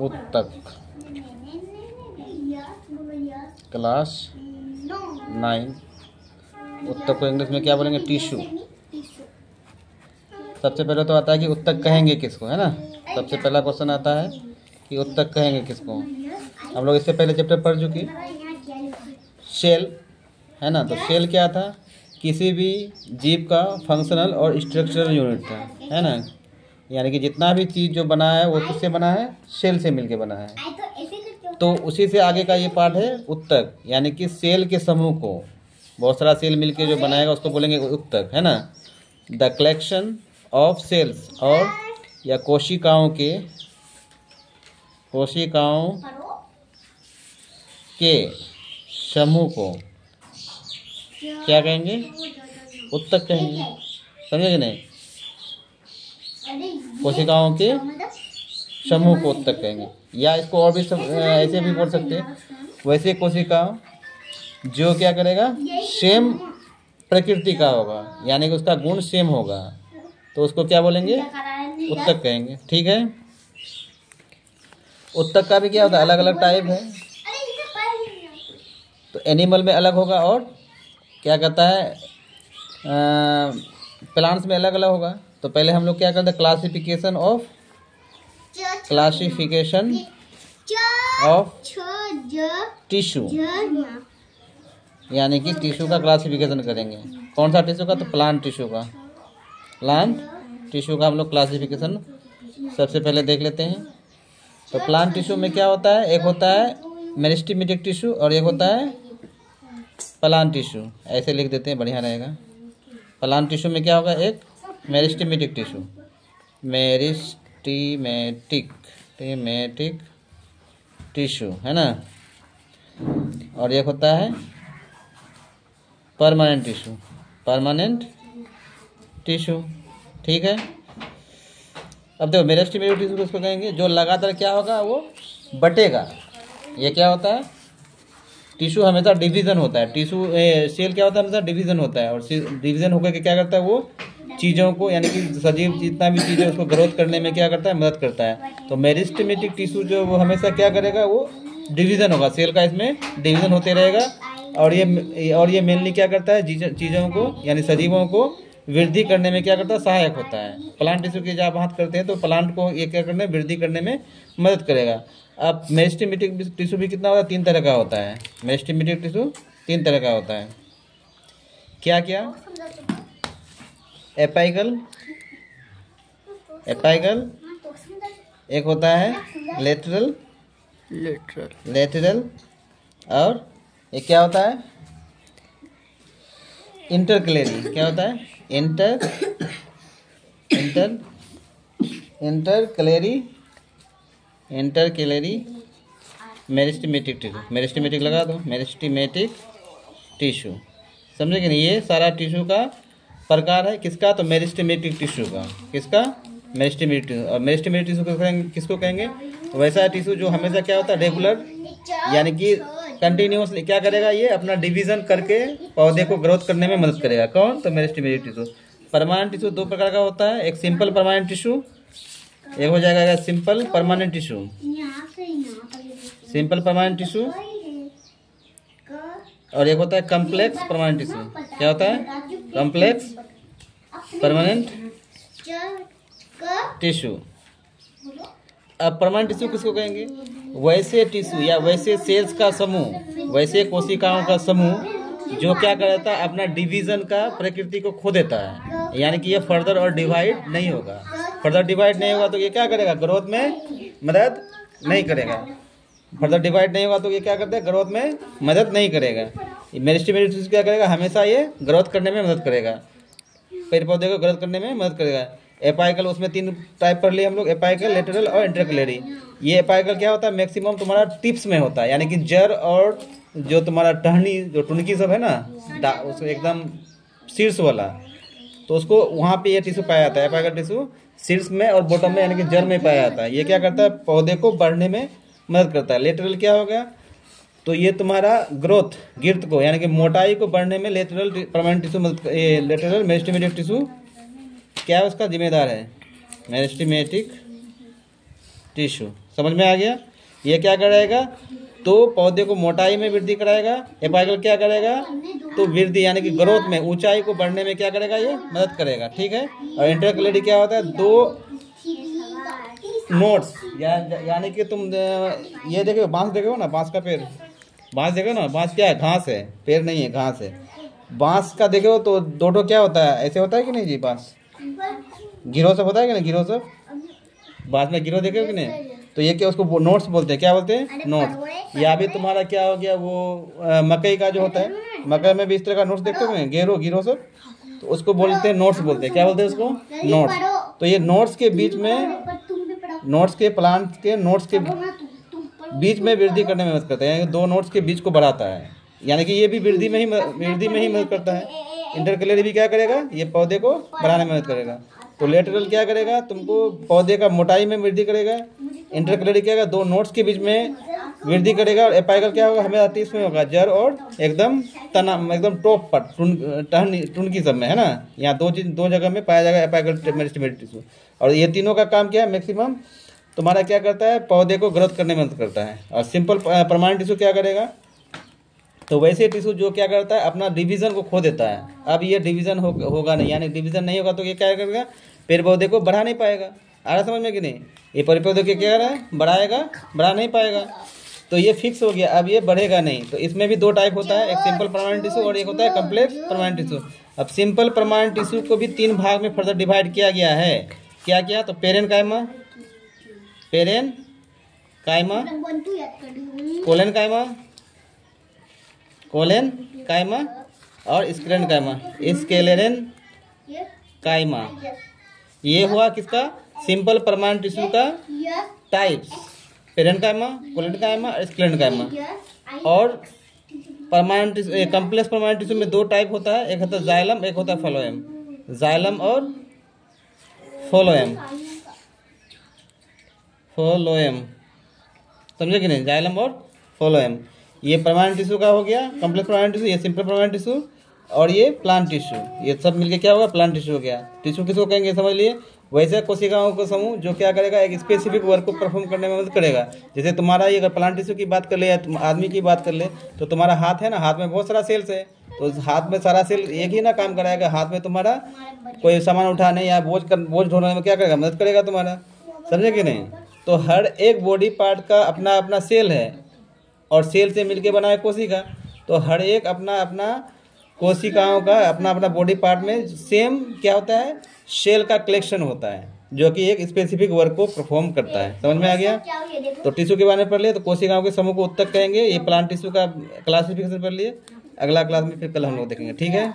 उत्तक। क्लास 9 उत्तक को इंग्लिश में क्या बोलेंगे? टिश्यू। सबसे पहले तो आता है कि उत्तक कहेंगे किसको, है ना। सबसे पहला क्वेश्चन आता है कि उत्तक कहेंगे किसको। हम लोग इससे पहले चैप्टर पढ़ चुके। सेल, है ना। तो सेल क्या था? किसी भी जीव का फंक्शनल और स्ट्रक्चरल यूनिट था, है ना। यानी कि जितना भी चीज़ जो बना है वो किससे बना है? सेल से मिलके बना है। तो उसी से आगे का ये पार्ट है उत्तक, यानी कि सेल के समूह को, बहुत सारा सेल मिलके जो बनाएगा उसको बोलेंगे उत्तक, है ना। द कलेक्शन ऑफ सेल्स, और या कोशिकाओं के समूह को क्या कहेंगे? उत्तक कहेंगे। समझे कि नहीं? कोशिकाओं के समूह को उत्तक कहेंगे। या इसको और भी ऐसे भी बोल सकते हैं, वैसे कोशिकाओं जो क्या करेगा? सेम प्रकृति का होगा, यानी कि उसका गुण सेम होगा, तो उसको क्या बोलेंगे? उत्तक कहेंगे। ठीक है। उत्तक का भी क्या होता है? अलग अलग टाइप है। तो एनिमल में अलग होगा, और क्या कहता है, प्लांट्स में अलग अलग होगा। तो पहले हम लोग क्या करते हैं? क्लासिफिकेशन ऑफ टिश्यू, यानी कि टिश्यू का क्लासिफिकेशन करेंगे। कौन सा टिश्यू का? तो प्लांट टिश्यू का। प्लांट टिश्यू का हम लोग क्लासिफिकेशन सबसे पहले देख लेते हैं। तो प्लांट टिश्यू में क्या होता है? एक होता है मेरिस्टेमेटिक टिश्यू और एक होता है प्लांट टिश्यू। ऐसे लिख देते हैं, बढ़िया रहेगा। प्लांट टिश्यू में क्या होगा? एक मेरिस्टेमेटिक टिश्यू, मेरिस्टेमेटिक टिश्यू, है ना। और एक होता है परमानेंट टिश्यू। ठीक है। अब देखो, मेरिस्टेमेटिक टिश्यू किसको कहेंगे? जो लगातार क्या होगा? वो बटेगा। ये क्या होता है? टिश्यू हमेशा डिवीजन होता है। टिश्यू सेल क्या होता है? हमेशा डिवीजन होता है, और डिवीजन होकर के क्या करता है? वो चीज़ों को, यानी कि सजीव जितना भी चीज़ है उसको ग्रोथ करने में क्या करता है? मदद करता है। तो मेरिस्टेमेटिक टिश्यू जो वो हमेशा क्या करेगा? वो डिवीजन होगा, सेल का इसमें डिवीजन होते रहेगा। और ये मेनली क्या करता है? चीज़ों को, यानी सजीवों को वृद्धि करने में क्या करता है? सहायक होता है। प्लांट टिश्यू की जब बात करते हैं तो प्लांट को ये क्या करने, वृद्धि करने में मदद करेगा। अब मेरिस्टेमेटिक टिश्यू भी कितना होता है? 3 तरह का होता है। मेरिस्टेमेटिक टिश्यू 3 तरह का होता है। क्या क्या? एपाइकल, एक होता है लेटरल, और ये क्या होता है? इंटरक्लेरी। क्या होता है? इंटरक्लेरी मेरिस्टेमेटिक टिश्यू। मेरिस्टेमेटिक लगा दो, मेरिस्टेमेटिक टिश्यू। समझे कि नहीं? ये सारा टिश्यू का प्रकार है। किसका? तो मेरिस्टेमेटिक टिश्यू का। किसका? Meristematic tissue. और मेरिस्टेमेटिक टिश्यू किसको कहेंगे? वैसा टिश्यू जो हमेशा क्या होता है? रेगुलर, यानी कि कंटिन्यूसली क्या करेगा? ये अपना डिवीजन करके पौधे को ग्रोथ करने में मदद करेगा। कौन? तो मेरिस्टेमेटिक टिश्यू। परमानेंट टिश्यू 2 प्रकार का होता है। एक सिंपल परमानेंट टिश्यू, एक हो जाएगा simple permanent tissue. Simple permanent tissue, और एक होता है कॉम्प्लेक्स परमानेंट टिश्यू। क्या होता है? Complex permanent tissue. अब परमानेंट टिश्यू किसको कहेंगे? वैसे टिश्यू या वैसे सेल्स का समूह, वैसे कोशिकाओं का समूह जो क्या करता है? अपना डिवीजन का प्रकृति को खो देता है, यानी कि ये फर्दर और डिवाइड नहीं होगा। फर्दर डिवाइड नहीं होगा तो ये क्या करेगा? ग्रोथ में मदद नहीं करेगा। फर्दर डिवाइड नहीं होगा तो ये क्या करता है? ग्रोथ में मदद नहीं करेगा। मेरिस्टेमेटिक टिश्यू क्या करेगा? हमेशा ये ग्रोथ करने में मदद करेगा, पेड़ पौधे को ग्रोथ करने में मदद करेगा। एपाइकल, उसमें 3 टाइप पढ़ लिए हम लोग, एपाइकल, लेटरल और इंटरक्लेरी। ये एपाइकल क्या होता है? मैक्सिमम तुम्हारा टिप्स में होता है, यानी कि जड़ और जो तुम्हारा टहनी, जो टुनकी सब है ना, उसको एकदम शीर्ष वाला, तो उसको वहाँ पे ये टिश्यू पाया जाता है। एपाइकल टिश्यू शीर्ष में और बॉटम में, यानी कि जड़ में पाया जाता है। ये क्या करता है? पौधे को बढ़ने में मदद करता है। लेटरल क्या हो गया? तो ये तुम्हारा ग्रोथ, गिर्त को, यानी कि मोटाई को बढ़ने में lateral permanent tissue lateral meristematic tissue क्या है? उसका जिम्मेदार है, मेरिस्टेमेटिक टिश्यू। समझ में आ गया। ये क्या कराएगा, तो पौधे को मोटाई में वृद्धि कराएगा। एपाइकल क्या करेगा, तो वृद्धि यानी कि ग्रोथ में, ऊंचाई को बढ़ने में क्या करेगा, ये मदद करेगा, ठीक है। और इंटरकैलेडी क्या होता है, दो नोट्स यानी कि तुम ये देखो बांस देखो ना, बांस का पेड़, बांस देखो ना, बांस क्या है, घास है, पेड़ नहीं है, घास है। बांस का देखो तो दो क्या होता है, ऐसे होता है कि नहीं जी, बांस गिरो सब होता है कि नहीं, गिरो सब, बांस में गिरो देखे कि नहीं, तो ये क्या, उसको नोट्स बोलते हैं, क्या बोलते हैं, नोट्स। या भी तुम्हारा क्या हो गया, वो मकई का जो होता है, मकई में भी इस तरह का नोट्स देखते हो कि नहीं, गिरो सब, तो उसको बोलते हैं नोट्स बोलते हैं, क्या बोलते हैं उसको, नोट्स। तो ये नोट्स के बीच में, नोट्स के प्लांट के नोट्स के बीच में वृद्धि करने में मदद करता है, यानी दो नोट्स के बीच को बढ़ाता है, यानी कि ये भी वृद्धि में ही मदद करता है। इंटरकैलेडी भी क्या करेगा, ये पौधे को बढ़ाने में मदद करेगा। तो लेटरल क्या करेगा, तुमको पौधे का मोटाई में वृद्धि करेगा। इंटरकैलेडी क्या करेगा, दो नोट्स के बीच में वृद्धि करेगा। और एपाइकल क्या होगा, हमें 30 में होगा, जड़ और एकदम तना, एकदम टॉप पर टुनकी सब में है ना, यहाँ दो जगह में पाया जाएगा एपाइकल मेरिस्टेमेटिक टिश्यू। और ये तीनों का काम क्या है, मैक्सिमम तुम्हारा क्या करता है, पौधे को ग्रोथ करने में मदद करता है। और सिंपल परमानेंट टिश्यू क्या करेगा, तो वैसे टिश्यू जो क्या करता है, अपना डिवीजन को खो देता है। अब ये डिवीजन होगा नहीं, यानी डिवीजन नहीं होगा तो ये क्या करेगा, पेड़ पौधे को बढ़ा नहीं पाएगा। आ रहा समझ में कि नहीं, ये पेड़ पौधे को क्या कर रहा है, बढ़ा नहीं पाएगा। तो ये फिक्स हो गया, अब ये बढ़ेगा नहीं। तो इसमें भी दो टाइप होता है, एक सिंपल परमानेंट टिश्यू और एक होता है कम्प्लेक्स परमानेंट टिश्यू। अब सिंपल परमानेंट टिश्यू को भी 3 भाग में फर्दर डिवाइड किया गया है। क्या किया, तो पेरेन कायमा, कोलेन कायमा और स्क्लेरन कायमा। ये हुआ किसका, सिंपल परमानेंट टिश्यू का टाइप्स, पेरेन कायमा, कोलेन कायमा और स्क्लेरन कायमा। और परमानेंट कम्प्लेक्स परमानेंट टिश्यू में 2 टाइप होता है, एक होता है जाइलम, एक होता है फ्लोएम। जाइलम और फ्लोएम, समझे कि नहीं, जाइलम और फ्लोएम। ये परमानेंट टिश्यू का हो गया, कम्प्लेक्स परमानेंट टिश्यू, ये सिंपल परमानेंट टिश्यू और ये प्लांट टिश्यू, ये सब मिलके क्या होगा, प्लांट टिश्यू हो गया। टिश्यू किसको कहेंगे, समझ लिए, वैसे कोशिकाओं का समूह जो क्या करेगा, एक स्पेसिफिक वर्क को परफॉर्म करने में मदद करेगा। जैसे तुम्हारा ये अगर प्लांट टिश्यू की बात कर ले या आदमी की बात कर ले, तो तुम्हारा हाथ है ना, हाथ में बहुत सारा सेल्स है, तो हाथ में सारा सेल एक ही ना काम कराएगा। हाथ में तुम्हारा कोई सामान उठाने या बोझ ढोने में क्या करेगा, मदद करेगा तुम्हारा, समझे कि नहीं। तो हर एक बॉडी पार्ट का अपना अपना सेल है और सेल से मिलके बना है कोशिका। तो हर एक अपना अपना कोशिकाओं का अपना अपना बॉडी पार्ट में सेम क्या होता है, सेल का कलेक्शन होता है, जो कि एक स्पेसिफिक वर्क को परफॉर्म करता है। समझ में आ गया। तो टिश्यू के बारे में पढ़ लिए, तो कोशिकाओं के समूह को उत्तक कहेंगे। ये प्लांट टिश्यू का क्लासिफिकेशन पढ़ लिए, अगला क्लास में फिर कल हम लोग देखेंगे, ठीक है।